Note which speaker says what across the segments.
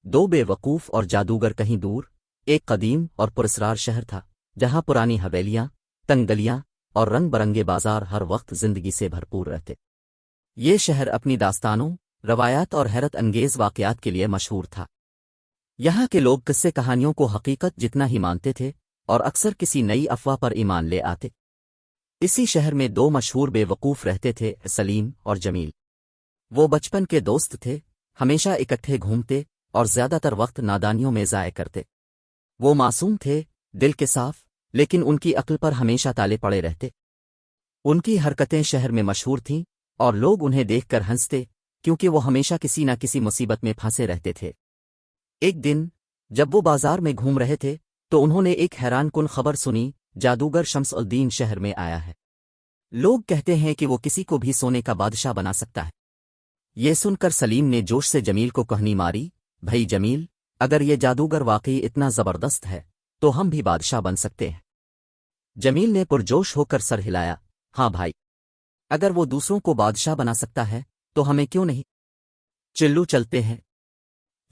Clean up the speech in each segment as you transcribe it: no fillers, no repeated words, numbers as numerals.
Speaker 1: دو بے وقوف اور جادوگر کہیں دور ایک قدیم اور پراسرار شہر تھا، جہاں پرانی حویلیاں، تنگ گلیاں اور رنگ برنگے بازار ہر وقت زندگی سے بھرپور رہتے۔ یہ شہر اپنی داستانوں، روایات اور حیرت انگیز واقعات کے لیے مشہور تھا۔ یہاں کے لوگ قصے کہانیوں کو حقیقت جتنا ہی مانتے تھے اور اکثر کسی نئی افواہ پر ایمان لے آتے۔ اسی شہر میں دو مشہور بے وقوف رہتے تھے، سلیم اور جمیل۔ وہ بچپن کے دوست تھے، ہمیشہ اکٹھے گھومتے اور زیادہ تر وقت نادانیوں میں ضائع کرتے۔ وہ معصوم تھے، دل کے صاف، لیکن ان کی عقل پر ہمیشہ تالے پڑے رہتے۔ ان کی حرکتیں شہر میں مشہور تھیں اور لوگ انہیں دیکھ کر ہنستے، کیونکہ وہ ہمیشہ کسی نہ کسی مصیبت میں پھنسے رہتے تھے۔ ایک دن جب وہ بازار میں گھوم رہے تھے تو انہوں نے ایک حیران کن خبر سنی، جادوگر شمس الدین شہر میں آیا ہے۔ لوگ کہتے ہیں کہ وہ کسی کو بھی سونے کا بادشاہ بنا سکتا ہے۔ یہ سن کر سلیم نے جوش سے جمیل کو کہنی ماری، بھائی جمیل، اگر یہ جادوگر واقعی اتنا زبردست ہے تو ہم بھی بادشاہ بن سکتے ہیں۔ جمیل نے پرجوش ہو کر سر ہلایا، ہاں بھائی، اگر وہ دوسروں کو بادشاہ بنا سکتا ہے تو ہمیں کیوں نہیں؟ چلو چلتے ہیں۔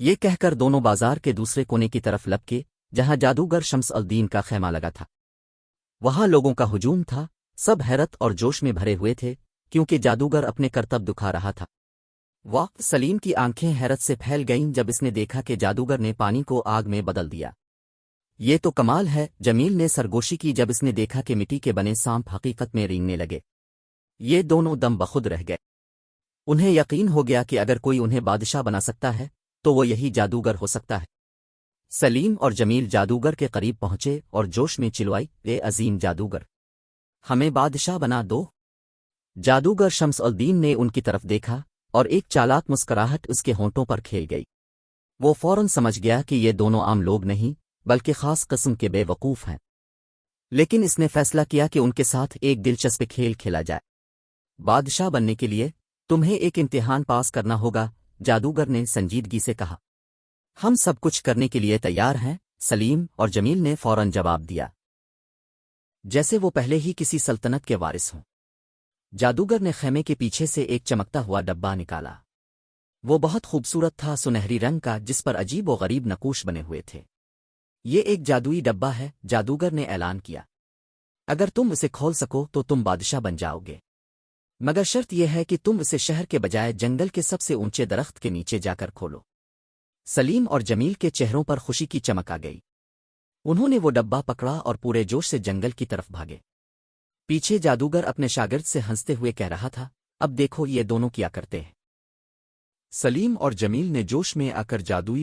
Speaker 1: یہ کہہ کر دونوں بازار کے دوسرے کونے کی طرف لپکے، جہاں جادوگر شمس الدین کا خیمہ لگا تھا۔ وہاں لوگوں کا ہجوم تھا، سب حیرت اور جوش میں بھرے ہوئے تھے، کیونکہ جادوگر اپنے کرتب دکھا رہا تھا۔ وقت سلیم کی آنکھیں حیرت سے پھیل گئیں جب اس نے دیکھا کہ جادوگر نے پانی کو آگ میں بدل دیا۔ یہ تو کمال ہے، جمیل نے سرگوشی کی جب اس نے دیکھا کہ مٹی کے بنے سانپ حقیقت میں رینگنے لگے۔ یہ دونوں دم بخود رہ گئے۔ انہیں یقین ہو گیا کہ اگر کوئی انہیں بادشاہ بنا سکتا ہے تو وہ یہی جادوگر ہو سکتا ہے۔ سلیم اور جمیل جادوگر کے قریب پہنچے اور جوش میں چلوائی، اے عظیم جادوگر، ہمیں بادشاہ بنا دو۔ جادوگر شمس الدین نے ان کی طرف دیکھا اور ایک چالاک مسکراہٹ اس کے ہونٹوں پر کھیل گئی۔ وہ فوراً سمجھ گیا کہ یہ دونوں عام لوگ نہیں بلکہ خاص قسم کے بے وقوف ہیں، لیکن اس نے فیصلہ کیا کہ ان کے ساتھ ایک دلچسپ کھیل کھیلا جائے۔ بادشاہ بننے کے لیے تمہیں ایک امتحان پاس کرنا ہوگا، جادوگر نے سنجیدگی سے کہا۔ ہم سب کچھ کرنے کے لیے تیار ہیں، سلیم اور جمیل نے فوراً جواب دیا، جیسے وہ پہلے ہی کسی سلطنت کے وارث ہوں۔ جادوگر نے خیمے کے پیچھے سے ایک چمکتا ہوا ڈبہ نکالا۔ وہ بہت خوبصورت تھا، سنہری رنگ کا، جس پر عجیب و غریب نقوش بنے ہوئے تھے۔ یہ ایک جادوئی ڈبہ ہے، جادوگر نے اعلان کیا۔ اگر تم اسے کھول سکو تو تم بادشاہ بن جاؤ گے، مگر شرط یہ ہے کہ تم اسے شہر کے بجائے جنگل کے سب سے اونچے درخت کے نیچے جا کر کھولو۔ سلیم اور جمیل کے چہروں پر خوشی کی چمک آ گئی۔ انہوں نے وہ ڈبہ پکڑا اور پورے جوش سے جنگل کی طرف بھاگے۔ پیچھے جادوگر اپنے شاگرد سے ہنستے ہوئے کہہ رہا تھا، اب دیکھو یہ دونوں کیا کرتے ہیں۔ سلیم اور جمیل نے جوش میں آ کر جادوئی